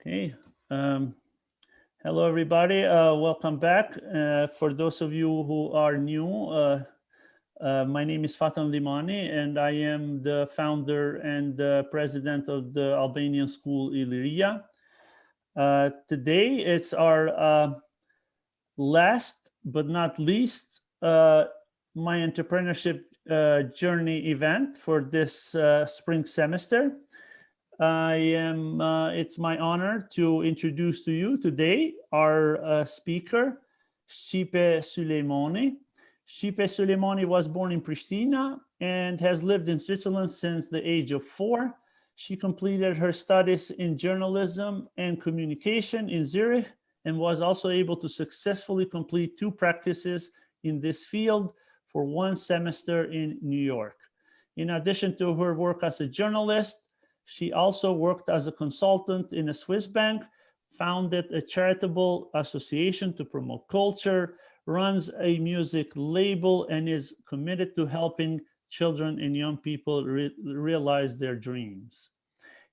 Okay. Hello, everybody. Welcome back. For those of you who are new, my name is Sylejmani, and I am the founder and the president of the Albanian school Illyria. Today, it's our last but not least my entrepreneurship journey event for this spring semester. It's my honor to introduce to you today our speaker, Shqipe Sylejmani. Shqipe Sylejmani was born in Pristina and has lived in Switzerland since the age of 4. She completed her studies in journalism and communication in Zurich and was also able to successfully complete 2 practices in this field for 1 semester in New York. In addition to her work as a journalist, she also worked as a consultant in a Swiss bank, founded a charitable association to promote culture, runs a music label, and is committed to helping children and young people realize their dreams.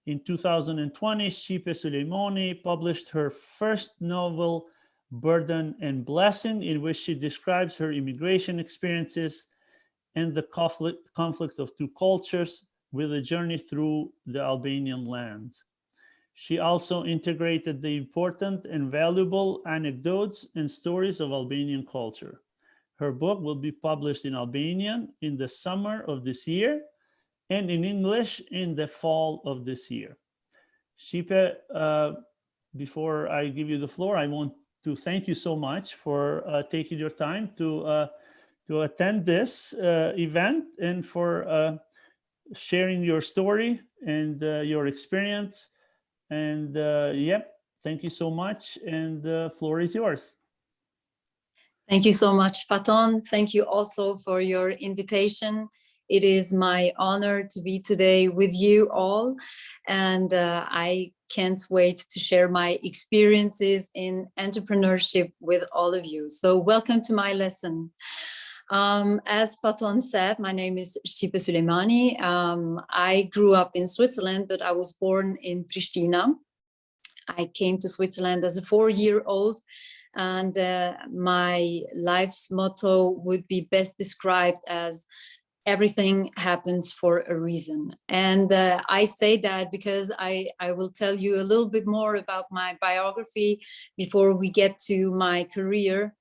In 2020, Shqipe Sylejmani published her first novel, Burden and Blessing, in which she describes her immigration experiences and the conflict of 2 cultures, with a journey through the Albanian land. She also integrated the important and valuable anecdotes and stories of Albanian culture. Her book will be published in Albanian in the summer of this year and in English in the fall of this year. Shqipe, before I give you the floor, I want to thank you so much for taking your time to attend this event and for sharing your story and your experience. And thank you so much. And the floor is yours. Thank you so much, Faton. Thank you also for your invitation. It is my honor to be today with you all. And I can't wait to share my experiences in entrepreneurship with all of you. So welcome to my lesson. As Faton said, my name is Shqipe Sylejmani. I grew up in Switzerland, but I was born in Pristina. I came to Switzerland as a 4-year-old, and my life's motto would be best described as everything happens for a reason. And I say that because I will tell you a little bit more about my biography before we get to my career.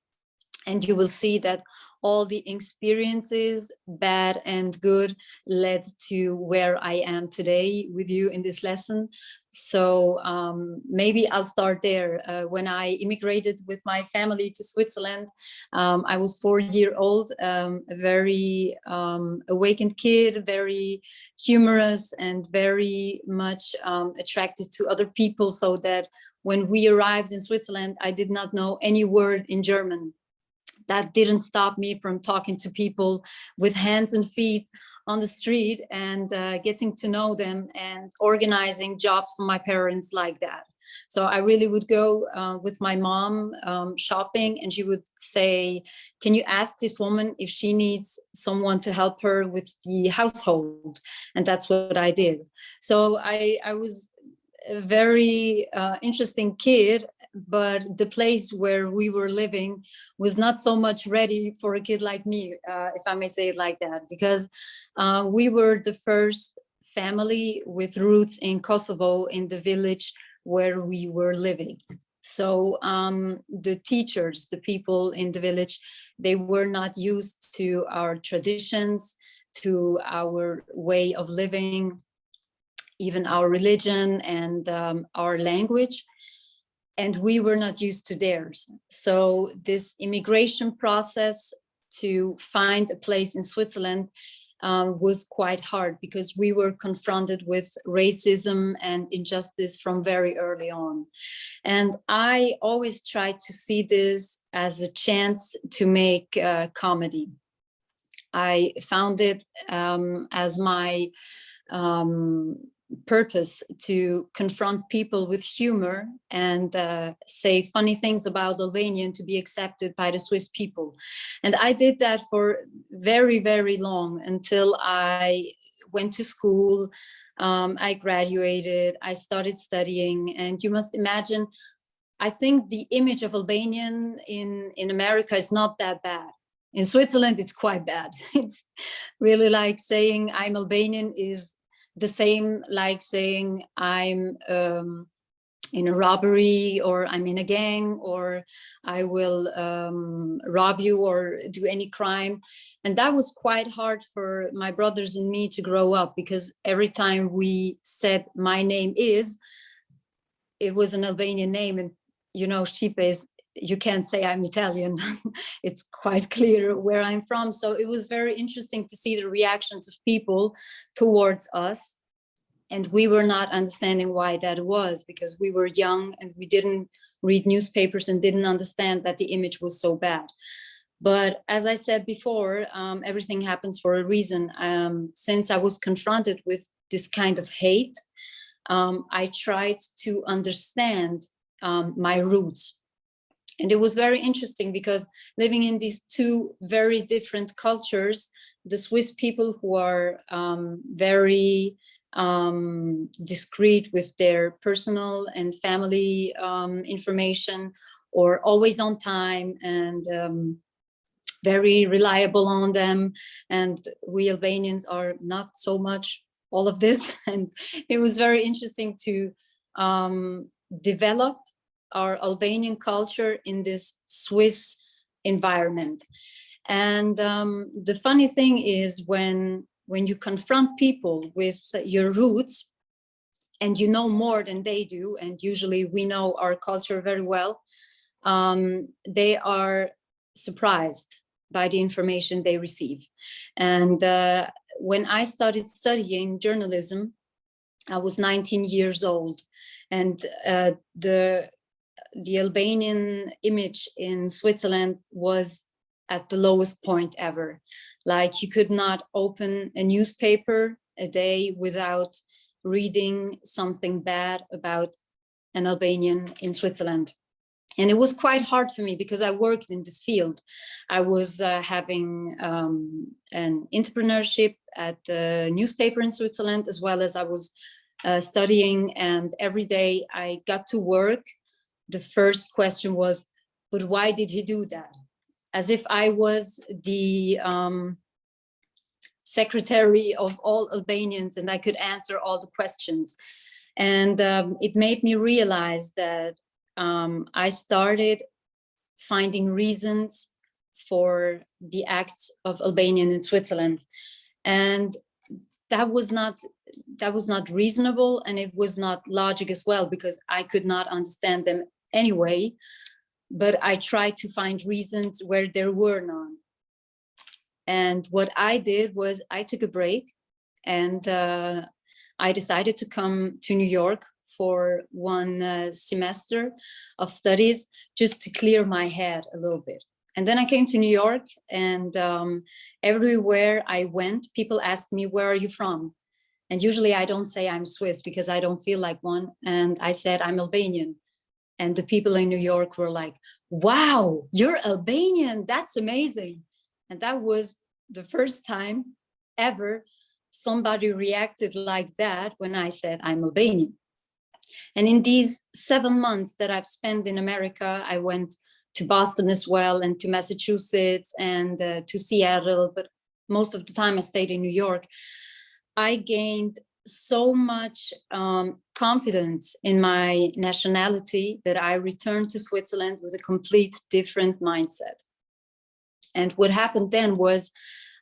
And you will see that all the experiences, bad and good, led to where I am today with you in this lesson. So maybe I'll start there. When I immigrated with my family to Switzerland, I was 4-year-old, a very awakened kid, very humorous and very much attracted to other people, so that when we arrived in Switzerland, I did not know any word in German. That didn't stop me from talking to people with hands and feet on the street and getting to know them and organizing jobs for my parents like that. So I really would go with my mom shopping, and she would say, can you ask this woman if she needs someone to help her with the household? And that's what I did. So I was a very interesting kid, but the place where we were living was not so much ready for a kid like me, if I may say it like that, because we were the first family with roots in Kosovo, in the village where we were living. So the teachers, the people in the village, they were not used to our traditions, to our way of living, even our religion and our language. And we were not used to theirs. So this immigration process to find a place in Switzerland was quite hard, because we were confronted with racism and injustice from very early on. And I always tried to see this as a chance to make comedy. I found it as my purpose to confront people with humor and say funny things about Albania to be accepted by the Swiss people. And I did that for very, very long, until I went to school. I graduated, I started studying, and you must imagine, I think the image of Albanian in America is not that bad. In Switzerland, it's quite bad. It's really like saying I'm Albanian is the same like saying I'm in a robbery, or I'm in a gang, or I will rob you or do any crime. And that was quite hard for my brothers and me to grow up, because every time we said my name is, it was an Albanian name, and you know, Shqipe is, you can't say I'm Italian. It's quite clear where I'm from. So it was very interesting to see the reactions of people towards us. And we were not understanding why that was, because we were young and we didn't read newspapers and didn't understand that the image was so bad. But as I said before, everything happens for a reason. Since I was confronted with this kind of hate, I tried to understand my roots. And it was very interesting, because living in these two very different cultures, the Swiss people who are very discreet with their personal and family information, or always on time, and very reliable on them. And we Albanians are not so much all of this. And it was very interesting to develop our Albanian culture in this Swiss environment. And the funny thing is, when you confront people with your roots, and you know more than they do, and usually we know our culture very well, they are surprised by the information they receive. And when I started studying journalism, I was 19 years old, and the Albanian image in Switzerland was at the lowest point ever. Like, you could not open a newspaper a day without reading something bad about an Albanian in Switzerland. And it was quite hard for me, because I worked in this field. I was having an entrepreneurship at the newspaper in Switzerland, as well as I was studying. And every day I got to work, the first question was, but why did he do that? As if I was the secretary of all Albanians and I could answer all the questions. And it made me realize that I started finding reasons for the acts of Albanian in Switzerland. And that was not reasonable, and it was not logic as well, because I could not understand them anyway. But I tried to find reasons where there were none. And what I did was I took a break, and I decided to come to New York for one semester of studies, just to clear my head a little bit. And then I came to New York, and everywhere I went, people asked me, where are you from? And usually I don't say I'm Swiss, because I don't feel like one. And I said, I'm Albanian. And the people in New York were like, wow, you're Albanian, that's amazing. And that was the first time ever somebody reacted like that when I said I'm Albanian. And in these 7 months that I've spent in America, I went to Boston as well, and to Massachusetts, and to Seattle, but most of the time I stayed in New York. I gained so much confidence in my nationality that I returned to Switzerland with a complete different mindset. And what happened then was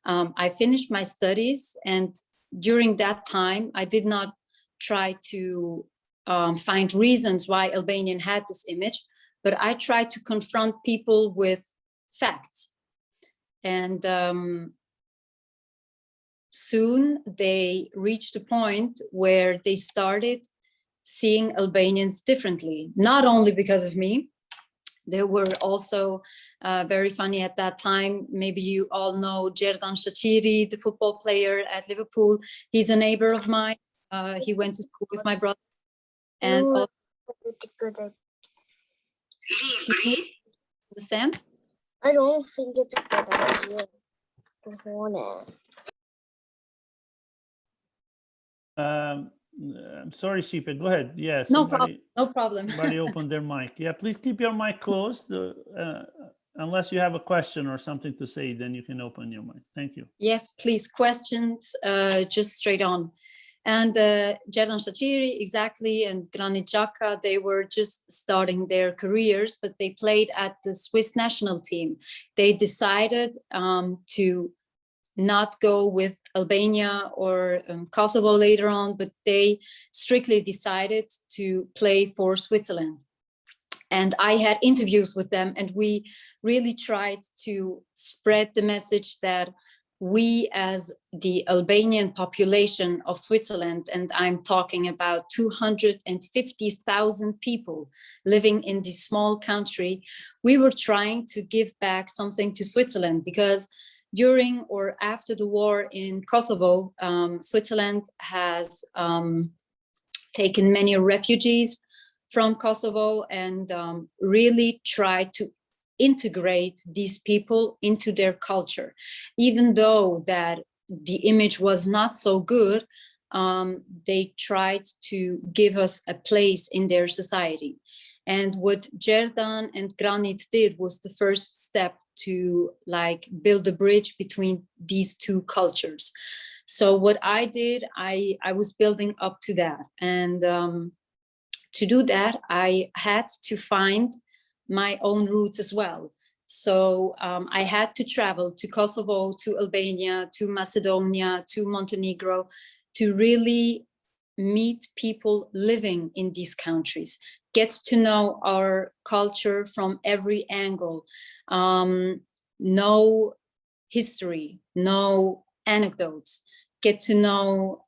I finished my studies, and during that time I did not try to find reasons why Albanian had this image, but I tried to confront people with facts. And soon they reached a point where they started seeing Albanians differently, not only because of me. They were also very funny at that time. Maybe you all know Xherdan Shaqiri, the football player at Liverpool. He's a neighbor of mine. He went to school with my brother. And also, understand? I don't think it's a good idea to hold it. I'm sorry, Shqipe, go ahead. Yeah, No problem. No problem. somebody opened their mic. Yeah, please keep your mic closed. Unless you have a question or something to say, then you can open your mic. Thank you. Yes, please, questions, just straight on. And Gjerdan Shaqiri, exactly, and Granit Xhaka, they were just starting their careers, but they played at the Swiss national team. They decided to not go with Albania or Kosovo later on, but they strictly decided to play for Switzerland. And I had interviews with them, and we really tried to spread the message that we, as the Albanian population of Switzerland, and I'm talking about 250,000 people living in this small country, we were trying to give back something to Switzerland, because during or after the war in Kosovo, Switzerland has taken many refugees from Kosovo and really tried to integrate these people into their culture. Even though that the image was not so good, they tried to give us a place in their society. And what Gjerdan and Granit did was the first step to like build a bridge between these two cultures. So what I did, I was building up to that. And to do that, I had to find my own roots as well. So I had to travel to Kosovo, to Albania, to Macedonia, to Montenegro, to really meet people living in these countries, get to know our culture from every angle, know history, know anecdotes, get to know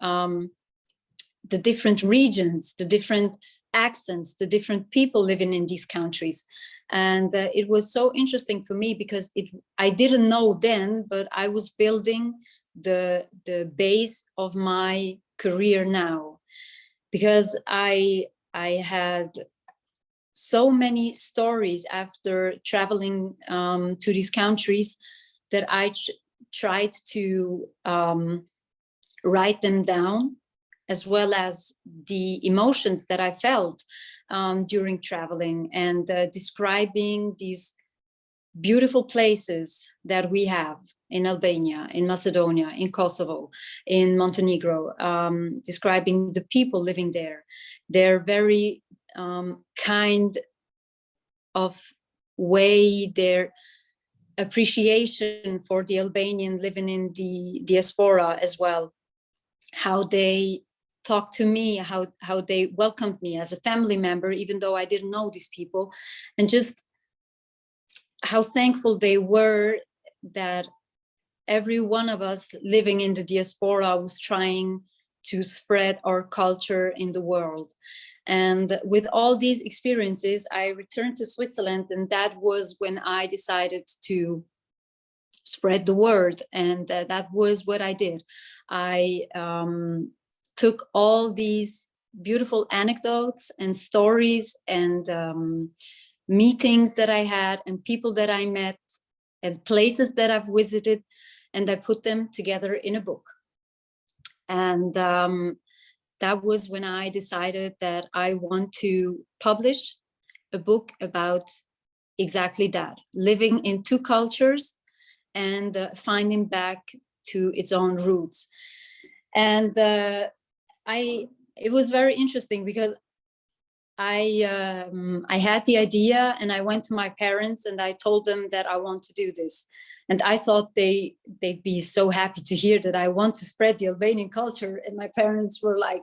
the different regions, the different accents, the different people living in these countries. And it was so interesting for me because I didn't know then, but I was building the base of my career now, because I had so many stories after traveling to these countries that I tried to write them down, as well as the emotions that I felt during traveling, and describing these beautiful places that we have in Albania, in Macedonia, in Kosovo, in Montenegro, describing the people living there. They're very kind of way, their appreciation for the Albanian living in the diaspora as well, how they talked to me, how they welcomed me as a family member, even though I didn't know these people, and just how thankful they were that every one of us living in the diaspora was trying to spread our culture in the world. And with all these experiences, I returned to Switzerland, and that was when I decided to spread the word. And that was what I did. I took all these beautiful anecdotes and stories and meetings that I had and people that I met and places that I've visited, and I put them together in a book. And that was when I decided that I want to publish a book about exactly that, living in two cultures and finding back to its own roots. And it was very interesting because I had the idea, and I went to my parents and I told them that I want to do this. And I thought they'd be so happy to hear that I want to spread the Albanian culture. And my parents were like,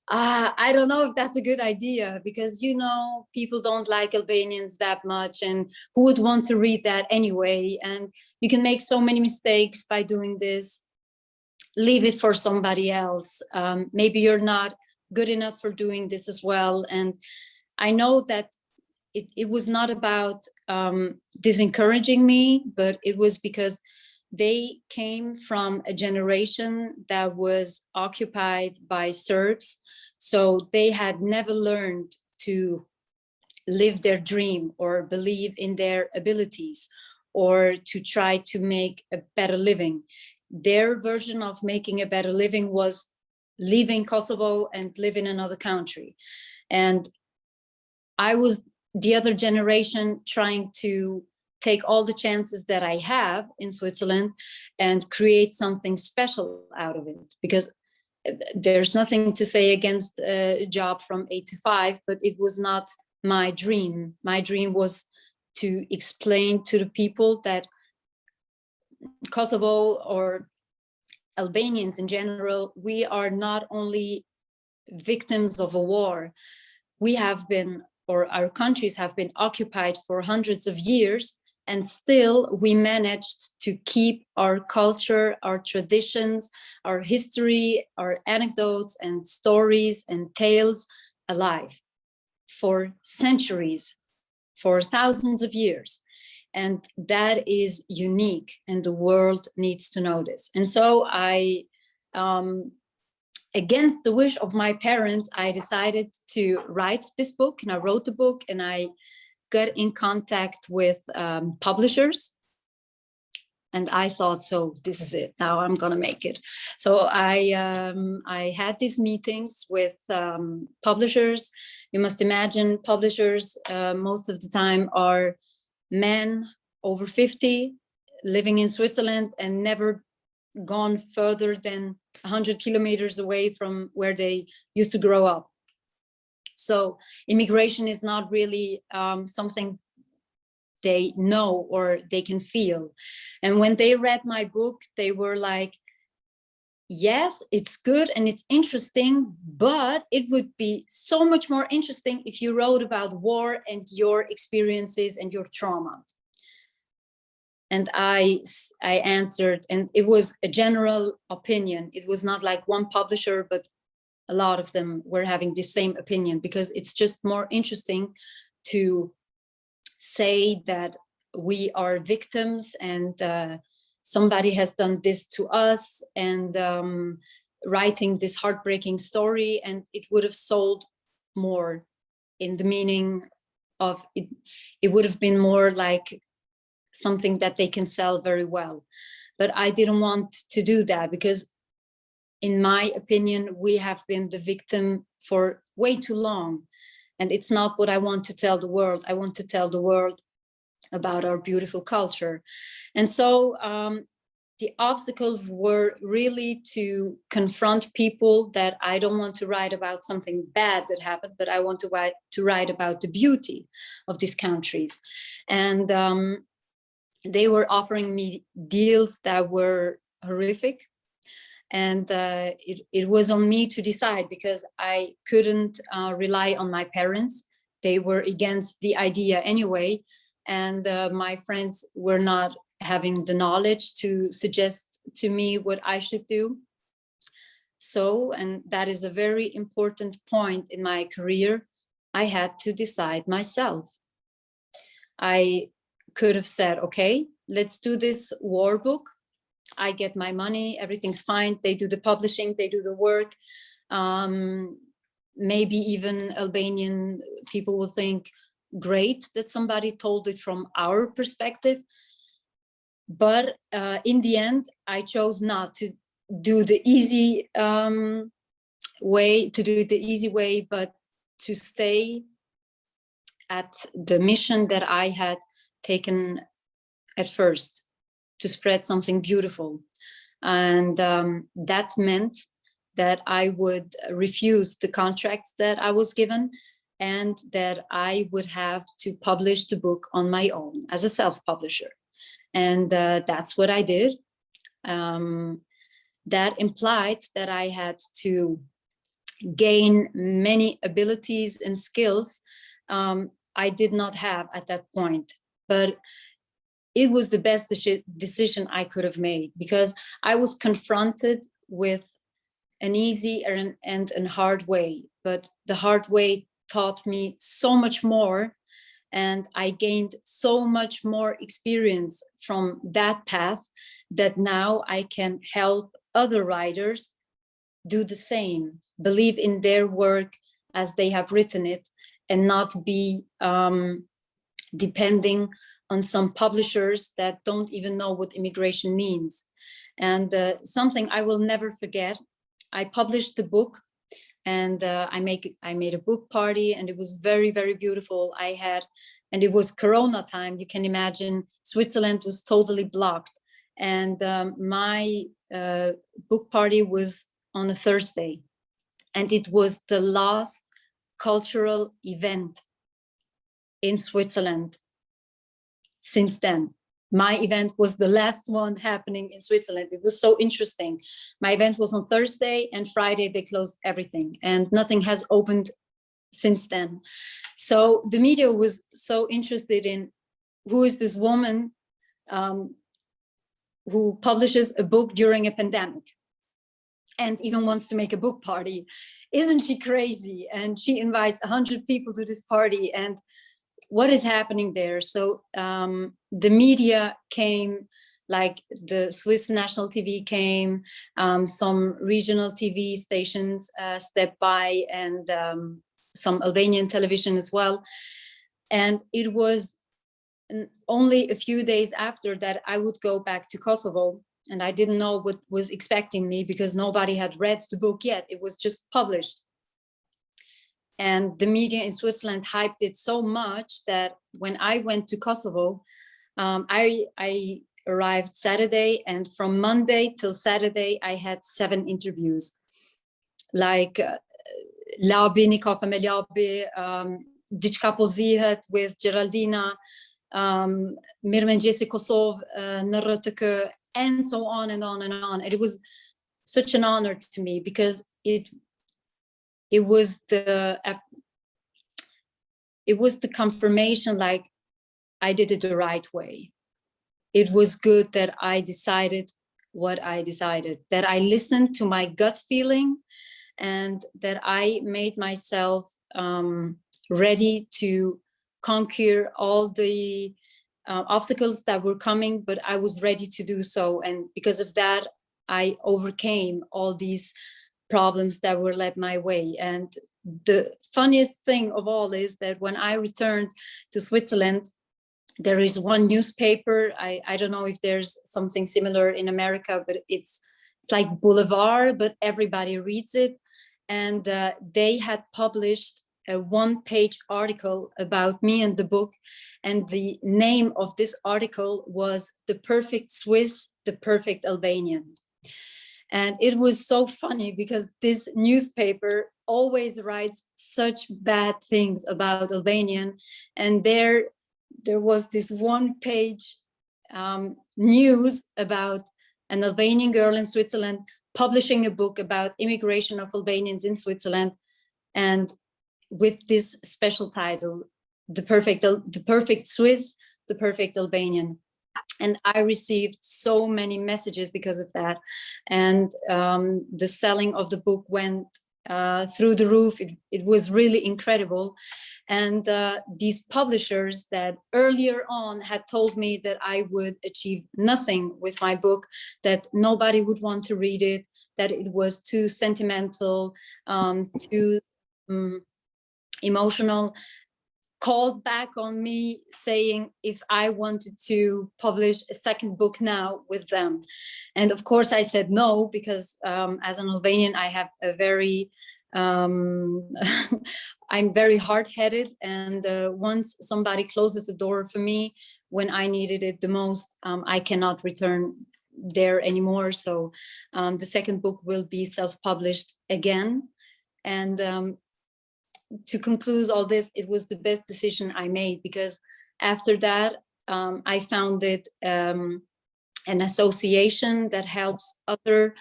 I don't know if that's a good idea, because, you know, people don't like Albanians that much, and who would want to read that anyway? And you can make so many mistakes by doing this. Leave it for somebody else. Maybe you're not good enough for doing this as well. And I know that it was not about disencouraging me, but it was because they came from a generation that was occupied by Serbs. So they had never learned to live their dream or believe in their abilities or to try to make a better living. Their version of making a better living was leaving Kosovo and live in another country. And I was the other generation trying to take all the chances that I have in Switzerland and create something special out of it. Because there's nothing to say against a job from 8 to 5, but it was not my dream. My dream was to explain to the people that Kosovo, or Albanians in general, we are not only victims of a war. We have been, or our countries have been occupied for hundreds of years, and still we managed to keep our culture, our traditions, our history, our anecdotes and stories and tales alive for centuries, for thousands of years. And that is unique, and the world needs to know this. And so I, against the wish of my parents, I decided to write this book, and I wrote the book, and I got in contact with publishers. And I thought, so this is it, now I'm gonna make it. So I had these meetings with publishers. You must imagine publishers most of the time are men over 50 living in Switzerland and never gone further than 100 kilometers away from where they used to grow up. So immigration is not really something they know or they can feel. And when they read my book, they were like, yes, it's good and it's interesting, but it would be so much more interesting if you wrote about war and your experiences and your trauma. And I answered, and it was a general opinion. It was not like one publisher, but a lot of them were having the same opinion, because it's just more interesting to say that we are victims and somebody has done this to us, and writing this heartbreaking story, and it would have sold more, in the meaning of it, it would have been more like something that they can sell very well. But I didn't want to do that, because in my opinion, we have been the victim for way too long. And it's not what I want to tell the world. I want to tell the world about our beautiful culture. And so the obstacles were really to confront people that I don't want to write about something bad that happened, but I want to write about the beauty of these countries. And they were offering me deals that were horrific. And it was on me to decide, because I couldn't rely on my parents. They were against the idea anyway. And my friends were not having the knowledge to suggest to me what I should do. So, and that is a very important point in my career, I had to decide myself. I could have said, okay, let's do this war book. I get my money, everything's fine. They do the publishing, they do the work. Maybe even Albanian people will think, great that somebody told it from our perspective. But in the end, I chose not to do the easy way, but to stay at the mission that I had taken at first, to spread something beautiful. And that meant that I would refuse the contracts that I was given, and that I would have to publish the book on my own as a self-publisher. And that's what I did. That implied that I had to gain many abilities and skills I did not have at that point. But it was the best decision I could have made, because I was confronted with an easy and a hard way. But the hard way taught me so much more, and I gained so much more experience from that path, that now I can help other writers do the same, believe in their work as they have written it, and not be depending on some publishers that don't even know what immigration means. And something I will never forget, I published the book, and I made a book party, and it was very, very beautiful. And it was Corona time. You can imagine Switzerland was totally blocked. And my book party was on a Thursday, and it was the last cultural event in Switzerland since then. My event was the last one happening in Switzerland. It was so interesting. My event was on Thursday, and Friday they closed everything, and nothing has opened since then. So the media was so interested in who is this woman who publishes a book during a pandemic and even wants to make a book party. Isn't she crazy? And she invites 100 people to this party, and what is happening there? So the media came, like the Swiss national TV came, some regional TV stations stepped by, and some Albanian television as well. And it was only a few days after that I would go back to Kosovo, and I didn't know what was expecting me because nobody had read the book yet. It was just published. And the media in Switzerland hyped it so much that when I went to Kosovo, I arrived Saturday, and from Monday till Saturday, I had 7 interviews. Like Labi, Nikofa me Labi, Diçka po zihet with Geraldina, Mirëmëngjesi Kosovë në RTK, and so on and on and on. And it was such an honor to me because it was the confirmation, like I did it the right way. It was good that I decided what I decided, that I listened to my gut feeling, and that I made myself ready to conquer all the obstacles that were coming, but I was ready to do so. And because of that, I overcame all these problems that were led my way. And the funniest thing of all is that when I returned to Switzerland, there is one newspaper, I don't know if there's something similar in America, but it's like Boulevard, but everybody reads it. And they had published a 1-page article about me and the book. And the name of this article was "The Perfect Swiss, the Perfect Albanian." And it was so funny because this newspaper always writes such bad things about Albanian. And there was this 1-page news about an Albanian girl in Switzerland publishing a book about immigration of Albanians in Switzerland, and with this special title, the perfect Swiss, the perfect Albanian. And I received so many messages because of that. And the selling of the book went through the roof. It was really incredible. And these publishers that earlier on had told me that I would achieve nothing with my book, that nobody would want to read it, that it was too sentimental, too emotional, called back on me saying if I wanted to publish a second book now with them. And of course I said no, because as an Albanian, I have a very, I'm very hard-headed. And once somebody closes the door for me when I needed it the most, I cannot return there anymore. So the second book will be self-published again. And to conclude all this, it was the best decision I made, because after that, I founded an association that helps other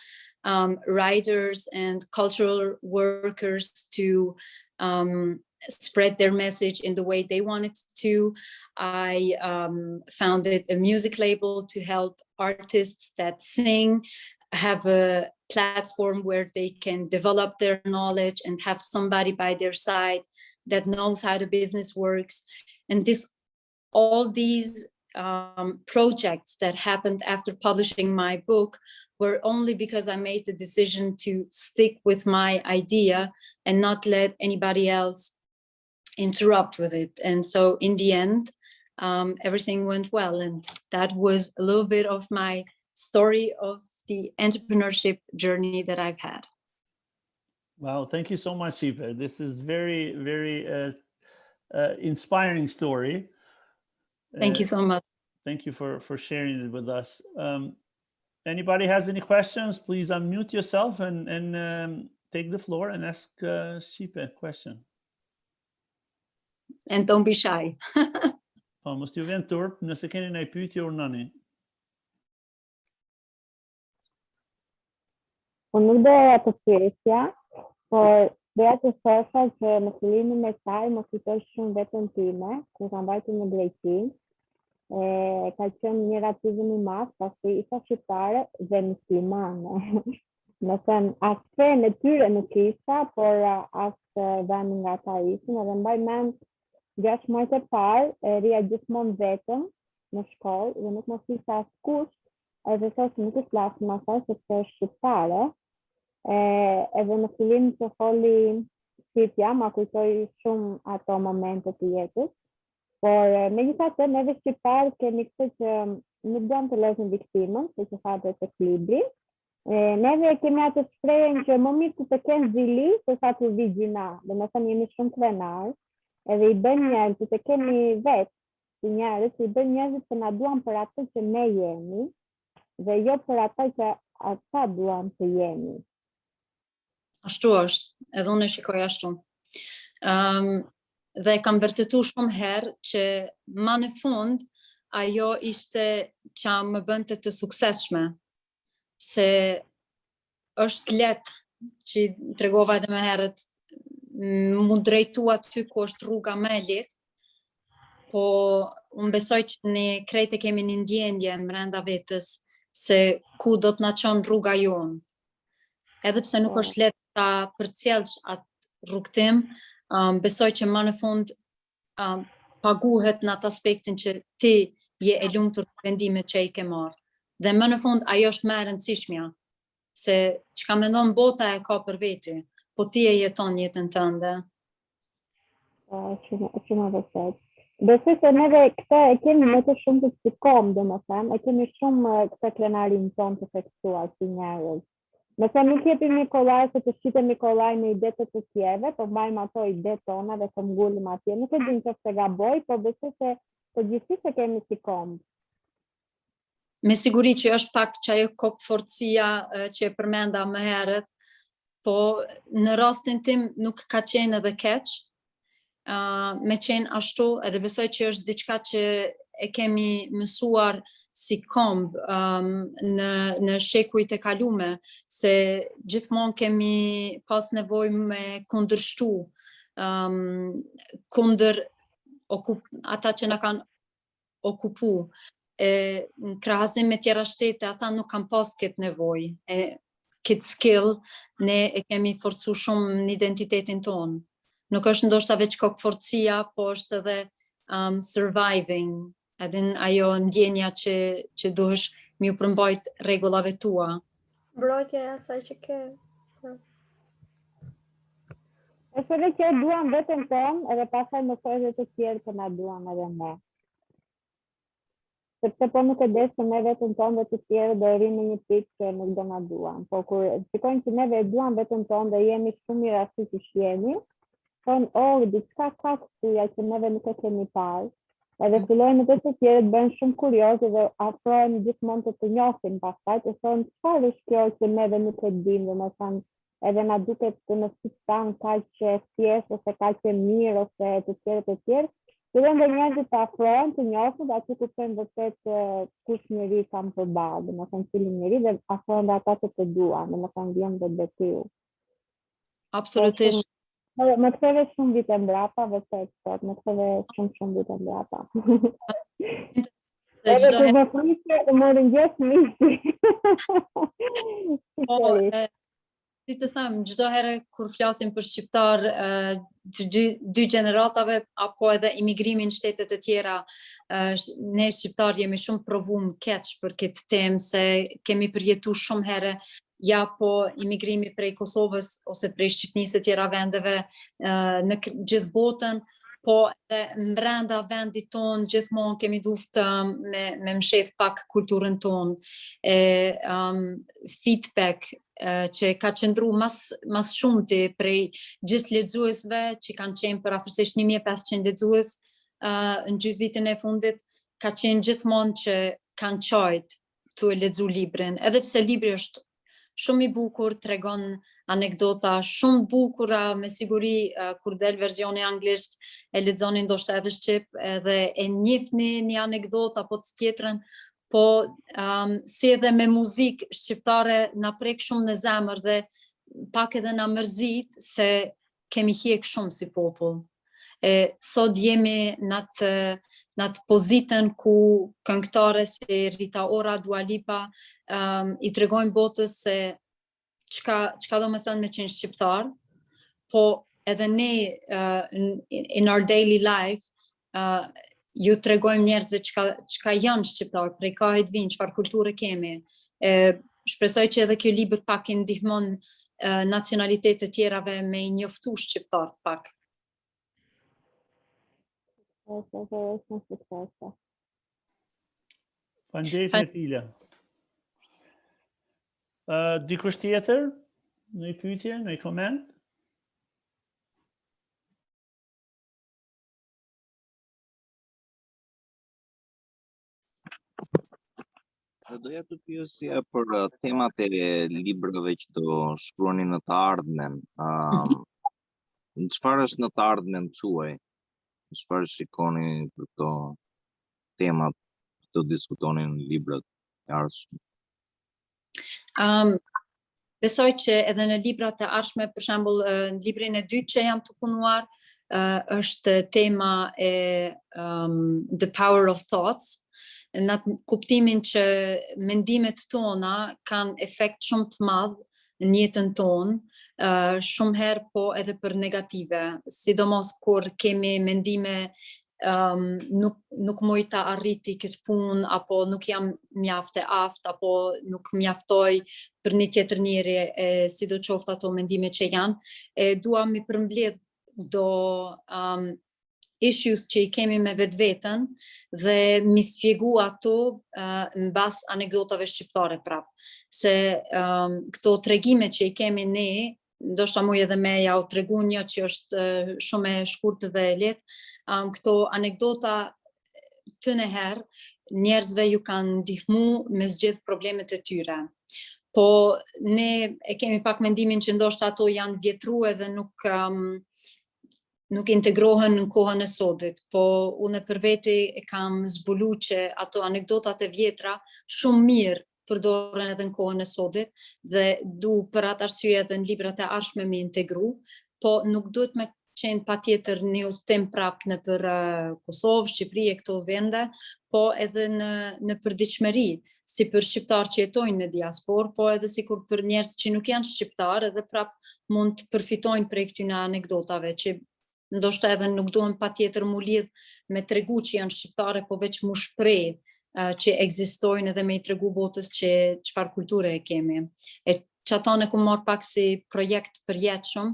writers and cultural workers to spread their message in the way they wanted to. I founded a music label to help artists that sing have a platform where they can develop their knowledge and have somebody by their side that knows how the business works. And all these projects that happened after publishing my book were only because I made the decision to stick with my idea and not let anybody else interrupt with it. And so in the end, everything went well. And that was a little bit of my story of the entrepreneurship journey that I've had. Wow, thank you so much, Shqipe. This is very, very inspiring story. Thank you so much. Thank you for sharing it with us. Anybody has any questions, please unmute yourself and take the floor and ask Shqipe a question. And don't be shy. Po, mos t'ju vjen turp, nëse keni ndonjë pyetje urnani. Unë nuk doja të pyesja, por doja të thosha që në fillimin e saj më kujtoi shumë vetën time, kur kam mbajtur në Greqi. Ka qenë një ratizëm i madh, pasi isha shqiptare dhe muslimane. Më thënë, as fenë e tyre nuk isha, por as vendin nga ata ishin, edhe mbaj mend 6 muajt e parë, rria gjithmonë vetëm në shkollë dhe nuk mos ishte askush, edhe thosë nuk është lasë më asaj sepse është shqiptare. Edhe në fillim që foli shqipja, ma kujtoi shumë ato momente të jetës. Por megjithatë, neve shqiptarët kemi këtë që nuk duam të lëzim viktimën, se që thatë të ekuilibri. Neve kemi atë shprehjen që më mirë të kenë zili se sa të vi gjina. Domethënë jemi shumë krenar, edhe i bën njerëz që të kemi vetë, si njerëz, i bën njerëzit që na duan për atë që ne jemi, dhe jo për atë që ata duan të jemi. Ashtu është, edhe unë e shikoj ashtu. Dhe kam vërtetu shumë herë që ma në fund ajo ishte që më bënte të suksesshme, se është letë që tregova edhe më herët mu drejtu aty ku është rruga më e lehtë, po unë besoj që ne krejt e kemi një ndjenje brenda vetës se ku do të na çon rruga jonë. Edhe pse nuk është letë ta përcjellsh atë rrugtim, besoj që më në fund paguhet në atë aspektin që ti je e lumtur për vendimet që ai ke marrë. Dhe më në fund ajo është më e rëndësishmja, se çka mendon bota e ka për veti, po ti e jeton jetën tënde. Shumë vërtet. Besoj se neve këtë e kemi më të shumë të psikom, domethënë, e kemi shumë këtë krenarin tonë të theksuar si njerëz. Nëse nuk jepi Nikolaj, se të shqitet Nikolaj në ide të tjerëve, po mbajmë ato ide tona dhe të mbullim atje. Nuk e din që se gaboj, po besoj se përgjithsisht e kemi si komb. Me siguri që është pak që ajo kokëforcia që e përmenda më herët, po në rastin tim nuk ka qenë edhe keq, me qenë ashtu, edhe besoj që është diçka që e kemi mësuar si komb në shekujt e kalume, se gjithmonë kemi pas nevojë me kundërshtu kundër ata që na kanë okupu. Në krahasim me tjera shtete, ata nuk kanë pas këtë nevojë, këtë skill, ne e kemi forcu shumë në identitetin tonë. Nuk është ndoshta veç kokëforcia, po është edhe surviving, edhe ajo ndjenja që duhesh mi u përmbajt rregullave tua. Mbrojtja e asaj që ke. Është edhe që duan vetën tonë, edhe pastaj mësoj dhe të tjerë që na duan edhe ne. Sepse po nuk e des që ne vetën tonë dhe të tjerë do rrinë në një pikë që nuk do na duan. Po kur shikojnë që neve e duan vetën tonë dhe jemi shumë mirë ashtu siç jemi, thonë, diçka ka këtuja që neve nuk e kemi parë. Edhe fillojnë edhe të tjerë të bëjnë shumë kurioze dhe afrohen gjithmonë të njohin pastaj, të thonë çfarë është kjo që neve nuk e dimë, domethënë edhe na duket në sistem kaq e thjeshtë ose kaq e mirë ose të tjerë. Fillojnë dhe njerëzit të afrohen, të njohin dhe aty kuptojnë vërtet kush njeri kam përballë, domethënë cili njeri dhe afrohen dhe ata që të duan, domethënë vjen dhe betiu. Absolutisht. Më ktheve shumë vite mbrapa, vërtet sot, më ktheve shumë vite mbrapa. Edhe kur më flisje, më rëngjes misi. Si të them, çdo herë kur flasim për shqiptar dy gjeneratave apo edhe imigrimin në shtetet e tjera, ne shqiptar jemi shumë provum keq për këtë temë, se kemi përjetuar shumë herë ja po imigrimi prej Kosovës ose prej Shqipnisë e tjera vendeve në gjithë botën, po edhe brenda vendit tonë gjithmonë kemi duftë me mshef pak kulturën tonë. Feedback që ka qëndru mas shumti prej gjithë lexuesve që kanë qenë për afërsisht 1500 lexues në gjysmëvitin e fundit, ka qenë gjithmonë që kanë qajt të e lexu librin, edhe pse libri është shumë i bukur, tregon anekdota shumë bukura, me siguri kur del versioni anglisht e lexoni ndoshta edhe shqip, edhe e njihni një anekdotë apo të tjetrën, po si edhe me muzikë shqiptare na prek shumë në zemër dhe pak edhe na mërzit se kemi hjek shumë si popull. Sot jemi në atë pozitën ku këngëtare si Rita Ora, Dua Lipa i tregojnë botës se çka do me thënë me qenë shqiptar, po edhe ne in our daily life ju tregojmë njerëzve çka janë shqiptar, prej kahit vinë, çfarë kulture kemi. Shpresoj që edhe kjo libër pak i ndihmon nacionalitetet të tjerave me i njoftu shqiptar pak. Faleminderit Nefila. Dikush tjetër? Në pyetje, në koment? Doja të pyesja për temat e librave që do shkruani në të ardhmen. Çfarë është në të ardhmen tuaj? Çfarë shikoni për këto temat që do diskutoni në librat e ardhshëm? Besoj që edhe në librat e ardhshme, për shembull në librin e dytë që jam të punuar, është tema e The Power of Thoughts, në atë kuptimin që mendimet tona kanë efekt shumë të madh në jetën tonë, shumë herë po edhe për negative, sidomos kur kemi mendime nuk moj ta arriti këtë punë, apo nuk jam mjaft e aftë, apo nuk mjaftoj për një tjetër njeri, sidoqoftë ato mendime që janë, dua mi përmbledh do issues që i kemi me vetveten dhe mi spjegu ato mbas anekdotave shqiptare prap. Se këto tregime që i kemi ne, ndoshta muj edhe me ja u tregu një që është shumë e shkurtë dhe e lehtë, këto anekdota të nëherë njerëzve ju kanë ndihmu me zgjedh problemet e tyre. Po ne e kemi pak mendimin që ndoshta ato janë vjetruar dhe nuk integrohen në kohën e sotit, po unë për veti e kam zbulu që ato anekdotat e vjetra shumë mirë përdoren edhe në kohën e sotit dhe du për atë arsye edhe në librat e ardhshme me integru, po nuk duhet me qenë patjetër një udhtim prap në për Kosovë, Shqipëri e këto vende, po edhe në përditshmëri, si për shqiptar që jetojnë në diasporë, po edhe sikur për njerëz që nuk janë shqiptar, edhe prap mund të përfitojnë prej këtyre anekdotave që ndoshta edhe nuk duhen patjetër mu lidh me tregu që janë shqiptare, po veç mu shpreh që ekzistojnë edhe me i tregu botës që çfarë kulture e kemi. Që ato ne ku marr pak si projekt përjetshëm,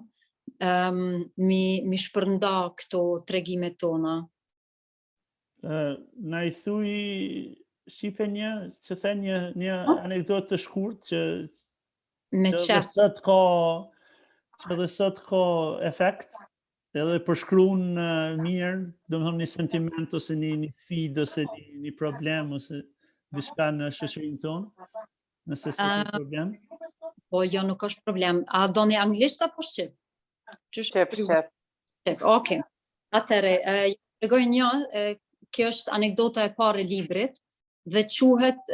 mi shpërnda këto tregimet tona. Na i thuj Shqipe që the një anekdotë të shkurt që edhe sot ka efekt, edhe përshkruan mirë, domethënë një sentiment ose një sfidë ose një problem ose diçka në shoqërinë tonë, nëse s'ka problem. Po jo, nuk është problem. A doni anglisht apo shqip? Shqip. Okej. Atëre, tregoj një, kjo është anekdota e parë e librit dhe quhet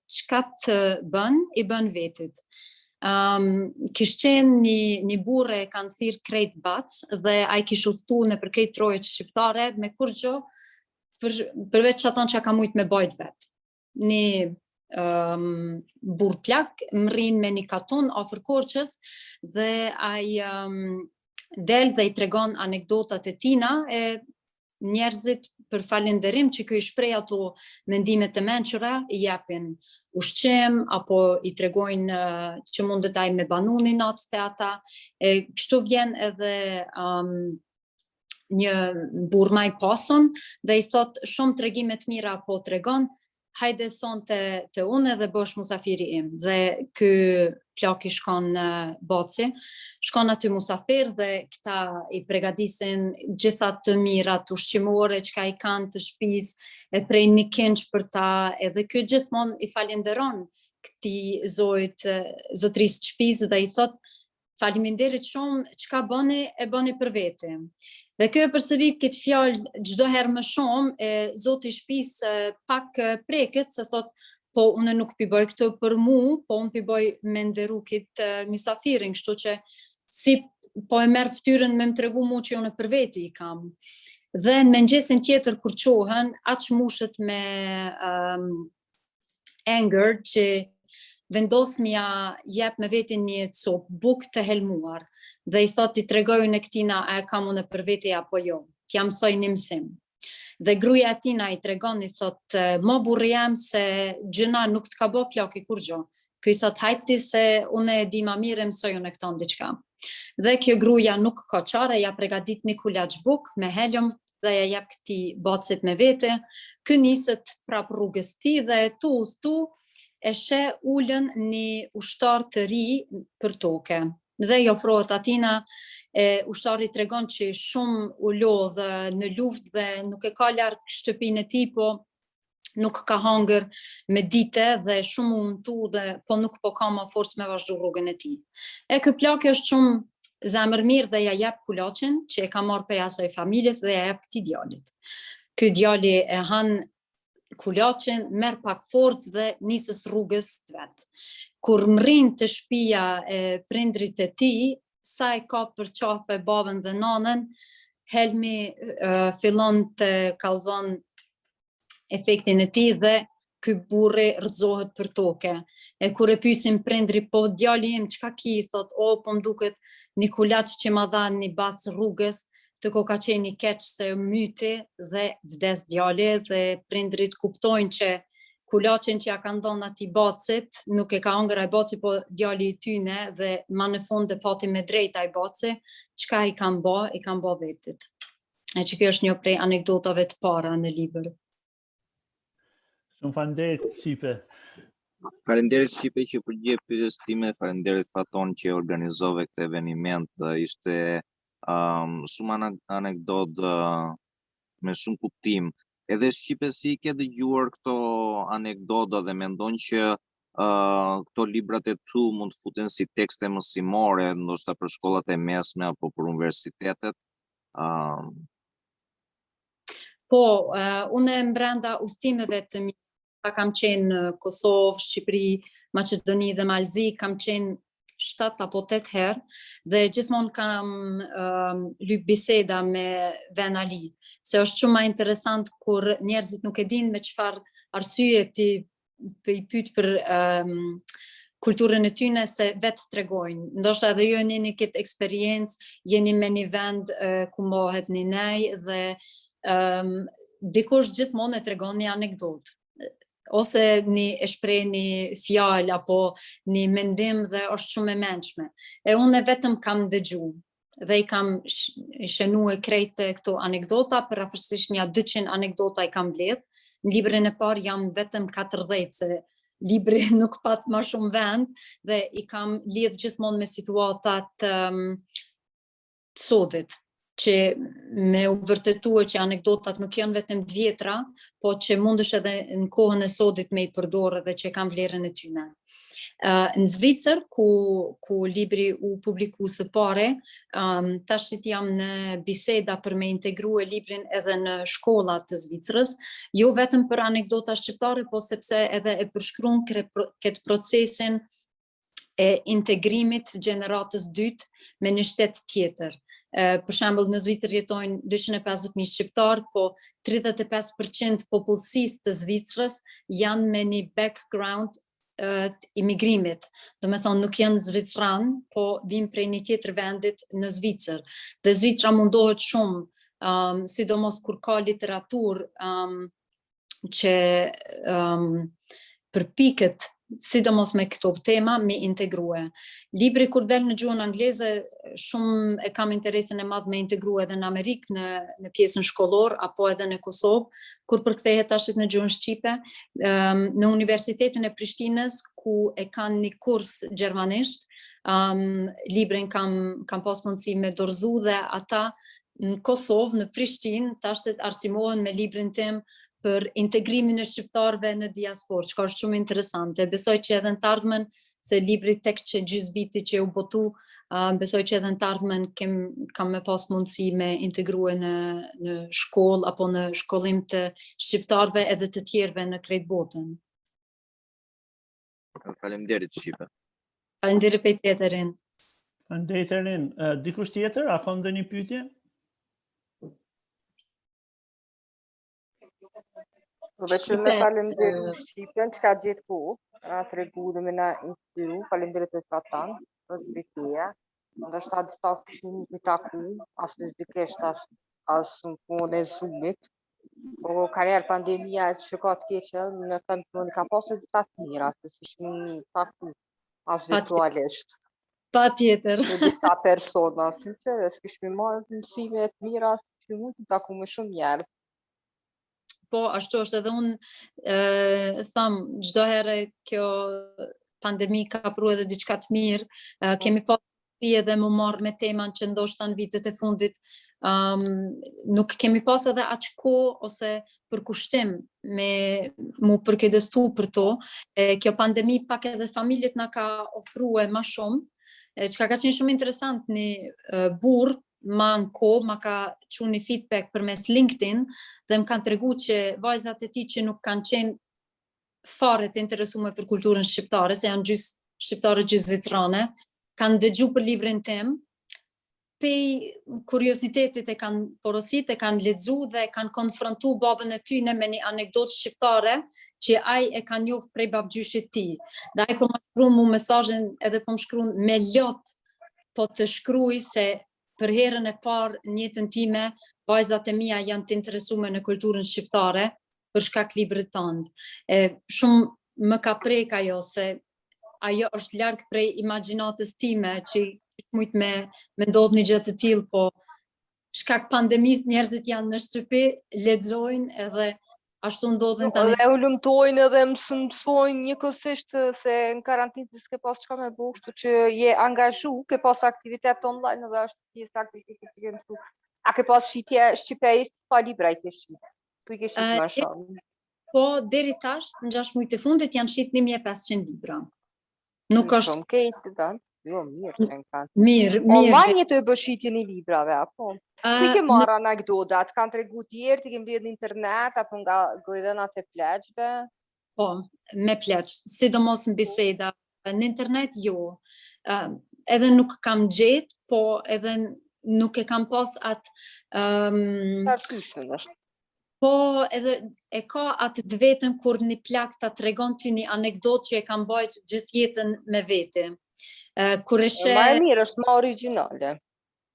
çka të bën i bën vetit. Kishte qenë një burre kanë thirr krejt bac dhe ai kishte udhëtu në për krejt trojet shqiptare me kur gjë përveç ato që ka mujt me bajt vet. Një burr plak mrrin me një katon afër Korçës dhe ai del dhe i tregon anekdotat e tina e njerëzit për falenderim që ky i shpreh ato mendimet e mençura i japin ushqim apo i tregojnë që mundet ai me banuni natë te ata. Kështu vjen edhe një burr më i pasun dhe i thot shumë tregime të mira po tregon, hajde son të unë dhe bësh musafiri im. Dhe ky plaki shkon në Boci, shkon aty musafir dhe këta i përgatisin gjitha të mirat ushqimore çka i kanë të shtëpisë, e prej një kinç për ta, edhe ky gjithmonë i falenderon këtij zotrisë të shtëpisë dhe i thot faleminderit shumë, çka bëni e bëni për vete. Dhe kjo e përsërit këtë fjalë çdo herë më shumë, zoti i shtëpisë pak preket se thot, po unë nuk pi bëj këtë për mu, po unë pi bëj me nderu këtë mysafirin, kështu që si po e merr fytyrën me më tregu mu që unë për veti i kam. Dhe në mëngjesin tjetër kur qohen, aq mushet me anger që vendos mja jep me vetin një copë bukë të helmuar dhe i thot i tregoj në këtina a e kam unë për vete apo jo, t'ja mësoj një mësim. Dhe gruaja e tina i tregon i thot mo burri jam se gjëna nuk t'ka bo plaki kur gjo. Ky i thot hajti se unë e di ma mire mësoj unë këton diçka. Dhe kjo gruaja nuk ka çare, ja pregadit një kulaç bukë me helm dhe ja jep këtij bacit me vete. Ky niset prap rrugës ti dhe tu e sheh ulën një ushtar të ri për toke. Dhe i ofrohet atina, ushtari tregon që shumë u lodh në luftë dhe nuk e ka larg shtëpinë e tij, po nuk ka hangër me dite dhe shumë u untu dhe po nuk po ka ma forcë me vazhdu rrugën e tij. Ky plak është shumë zemër mirë dhe ja jep kulaçin që e ka marrë prej asaj familjes dhe ja jep këtij djalit. Ky djali e han kulaçin, merr pak forcë dhe nisës rrugës të vet. Kur mrin të shtëpia e prindrit e tij, sa e ka për qafe babën dhe nanën, helmi fillon të kallzon efektin e tij dhe ky burri rrëzohet për toke. E kur e pyesin prindri, po djali im çka ki, thot, o po m'duket një kulaç që ma dha një bac rrugës, të ko ka qenë i keq se myti dhe vdes djali dhe prindrit kuptojnë që kulaçin që ja kanë dhënë atij bacit, nuk e ka hëngur ai baci, po djali i tyne dhe ma në fund e pati me drejt ai baci, çka i kanë bë vetit. E që kjo është një prej anekdotave të para në libër. Shumë faleminderit Shqipe. Faleminderit Shqipe që përgjigje pyetjes time, faleminderit Faton që organizove këtë eveniment, ishte shumë anekdot me shumë kuptim. Edhe Shqipe si ke dëgjuar këto anekdota dhe mendon që këto librat e tu mund të futen si tekste mësimore, ndoshta për shkollat e mesme apo për universitetet? Po, unë brenda udhëtimeve të mia, kam qenë në Kosovë, Shqipëri, Maqedoni dhe Malzi, kam qenë 7 apo 8 herë dhe gjithmonë kam lyp biseda me venali, se është shumë ma interesant kur njerëzit nuk e din me çfarë arsye ti i pyet për kulturën e tyne se vetë tregojnë. Ndoshta edhe ju jeni këtë eksperiencë, jeni me një vend ku mbohet një nej dhe dikush gjithmonë e tregon një anekdotë. Ose e shpreh një fjalë apo një mendim dhe është shumë e mençme. Unë vetëm kam dëgju dhe i kam shënue krejt këto anekdota, për afërsisht një 200 anekdota i kam mbledh. Në librin e parë jam vetëm 40, se libri nuk pat më shumë vend dhe i kam lidh gjithmonë me situatat të sodit, që me u vërtetue që anekdotat nuk janë vetëm të vjetra, po që mundesh edhe në kohën e sodit me i përdorë dhe që kanë vlerën e tyne. Në Zvicër, ku libri u publiku së pare, tashit jam në biseda për me integru e librin edhe në shkollat të Zvicrës, jo vetëm për anekdota shqiptare, po sepse edhe e përshkruan këtë procesin e integrimit gjeneratës dytë me një shtet tjetër. Për shembull, në Zvicër jetojnë 250.000 shqiptar, po 35% popullsisë të Zvicrës janë me një background të imigrimit. Do me thonë, nuk janë zvicran, po vim prej një tjetër vendit në Zvicër. Dhe Zvicra mundohet shumë, sidomos kur ka literaturë që përpiket sidomos me këto tema, me integrue. Libri kur del në gjuhën angleze, shumë e kam interesin e madh me integrue edhe në Amerikë, në pjesën shkollor, apo edhe në Kosovë, kur përkthehet tash në gjuhën shqipe, në Universitetin e Prishtinës, ku e kanë një kurs gjermanisht, librin kam pas mundësi me dorëzu dhe ata në Kosovë, në Prishtinë, tash arsimohen me librin tim për integrimin e shqiptarëve në diasporë, që është shumë interesante. Besoj që edhe në të ardhmen, se libri tek që gjysmë viti që u botu, besoj që edhe në të ardhmen kam me pas mundësi me integrue në shkollë apo në shkollim të shqiptarëve edhe të tjerëve në krejt botën. Faleminderit Shqipe. Faleminderit për tjetërin. Faleminderit Erin. Dikush tjetër, a ka ndonjë pyetje? Veç me faleminderit Shqipen që ka gjetë kohë, na tregu dhe me na inspiru, faleminderit për Fatan, për biteja. Ndoshta disa kishin me taku, as fizikisht as në kohën e Zoomit. Po karierë pandemia që ka të keqe, në thëmë ka pasur disa të mira, se s'ishin taku as virtualisht. Patjetër. Me disa persona, sinqerisht, kishmi marrë mësime të mira, që mund të taku me shumë njerëz. Po, ashtu është edhe unë tham, çdo herë kjo pandemi ka pru edhe diçka të mirë, kemi pas edhe më marrë me teman që ndoshta në vitet e fundit nuk kemi pas edhe aq kohë ose përkushtim me mu përkedestu për to. Kjo pandemi pak edhe familjet na ka ofrue ma shumë, çka ka qenë shumë interesant, një burr ma në kohë, ma ka qunë një feedback përmes LinkedIn dhe më kanë tregu që vajzat e tij që nuk kanë qenë fare të interesuar për kulturën shqiptare, se janë gjys shqiptare gjys zvitrane, kanë dëgju për librin tim, pej kuriozitetit e kanë porosit, e kanë lexu dhe kanë konfrontu babën e tyne me një anekdotë shqiptare që ai e ka njoft prej babgjyshit tij. Dhe ai po më shkruan mu mesazhin edhe po më shkruan me lot po të shkruaj se për herën e parë në jetën time, vajzat e mia janë të interesuar në kulturën shqiptare për shkak librit tënd. Shumë më ka prek ajo se ajo është larg prej imagjinatës time që mujt me ndodh një gjë të tillë, po shkak pandemisë njerëzit janë në shtëpi, lexojnë edhe ashtu ndodhen tani. Dhe u lumtojnë edhe mësojnë njëkohësisht se në karantinë s'ke pas çka me bëu, kështu që je angazhu, ke pas aktivitet online edhe është pjesë aktivitetit që ke mësu. A ke pas shitje shqipërisht pa libra i ke shit? Tu i ke shit më shumë? Po deri tash në 6 muajt e fundit janë shit 1500 libra. Nuk është shumë keq dan. Jo, mirë që në kanë. Mirë. Online të bëshitje një librave, apo? Ku i ke marrë anekdotat? Kanë tregu tjerë, ti ke mbledh në internet, apo nga gojdhenat e pleqve? Po, me pleq, sidomos në biseda. Në internet jo. Edhe nuk kam gjetë, po edhe nuk e kam pas atë... Qarësyshme është. Po, edhe e ka atë të vetën kur një plak ta tregon ty një anekdot që e kam bajt gjithë jetën me vete. Ma e mirë, është ma originale.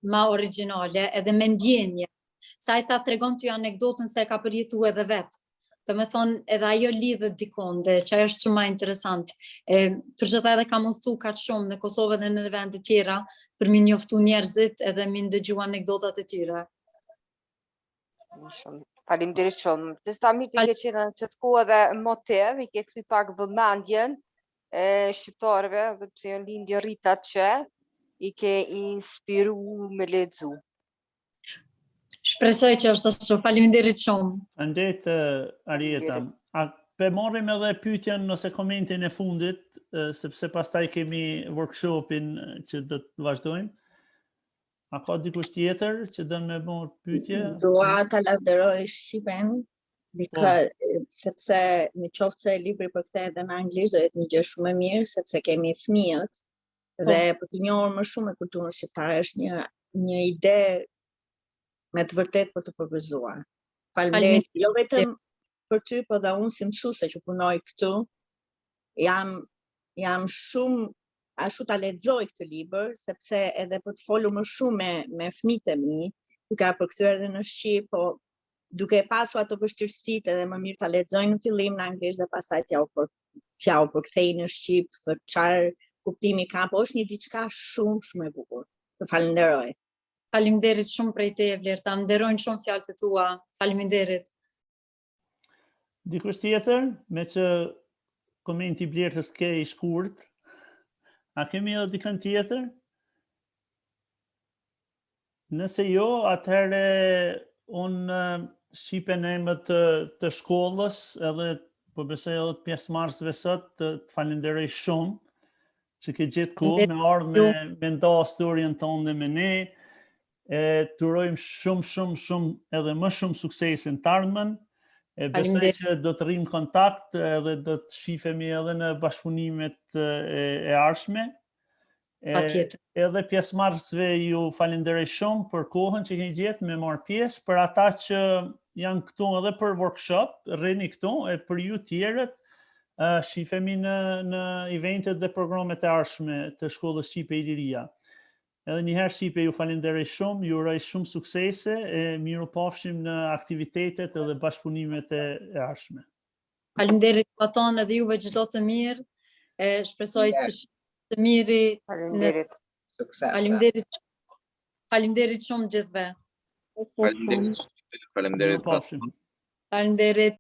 Ma originale, edhe me ndjenje. Sa e ta tregon ty anekdotën se e ka përjetu edhe vetë. Të me thonë, edhe ajo lidhet dikon, dhe që ajo është që ma interesant. Për gjitha edhe kam udhëtu ka shumë në Kosovë dhe në vende tjera, për mi njoftu njerëzit edhe mi ndëgju anekdotat e tyre. Faleminderit shumë. Të sa mirë të ke qenë në qëtë kohë edhe motiv, i ke këthy pak vëmendjen e shqiptarëve, dhe pse janë lindje rritat që i ke inspiru me lexu. Shpresoj që është ashtu. Faleminderit shumë. Faleminderit Arieta. A pe marrim edhe pyetjen ose komentin e fundit, sepse pastaj kemi workshopin që do të vazhdojmë. A ka dikush tjetër që do me bërë pyetje? Dua ta lavdëroj Shqipen, sepse në qoftë se libri përkthehet në anglisht do jetë një gjë shumë e mirë, sepse kemi fëmijët dhe për të njohur më shumë kulturën shqiptare është një ide me të vërtet për të përgëzuar. Faleminderit, jo vetëm për ty, po dhe unë si mësuese që punoj këtu, jam shumë ashtu ta lexoj këtë libër, sepse edhe për të folur më shumë me fëmijët e mi, duke përkthyer edhe në shqip, po duke pasur ato vështirësitë edhe më mirë ta lexojnë në fillim në anglisht dhe pastaj t'ja fjalë për kthej në shqip, për çfarë kuptimi ka, po është një diçka shumë e bukur. Të falenderoj. Faleminderit shumë prej te, Vlerta. Më nderojnë shumë fjalët e tua. Faleminderit. Dikush tjetër, me që komenti Blertës ke i shkurt, a kemi edhe dikën tjetër? Nëse jo, atëherë unë shqipe në emër të shkollës, edhe po besoj edhe të pjesëmarrësve sot, të falenderoj shumë që ke gjetë kohë me ardhë me nda historien tonë dhe me ne. Të urojmë shumë edhe më shumë suksesin të ardhmen. Besoj që do të rrim kontakt edhe do të shifemi edhe në bashkëpunimet e ardhshme. Edhe pjesëmarrësve ju falenderoj shumë për kohën që keni gjetë me marrë pjesë, për ata që janë këtu edhe për workshop, rrini këtu, e për ju tjerët, shifemi në eventet dhe programet e ardhshme të shkollës Shqipe Iliria. Edhe njëherë Shqipe ju falenderoj shumë, ju uroj shumë suksese, e miru pafshim në aktivitetet edhe bashkëpunimet e ardhshme. Faleminderit Faton, edhe juve çdo të mirë. Shpresoj të miri. Faleminderit. Faleminderit shumë gjithëve. Faleminderit. Faleminderit. Faleminderit.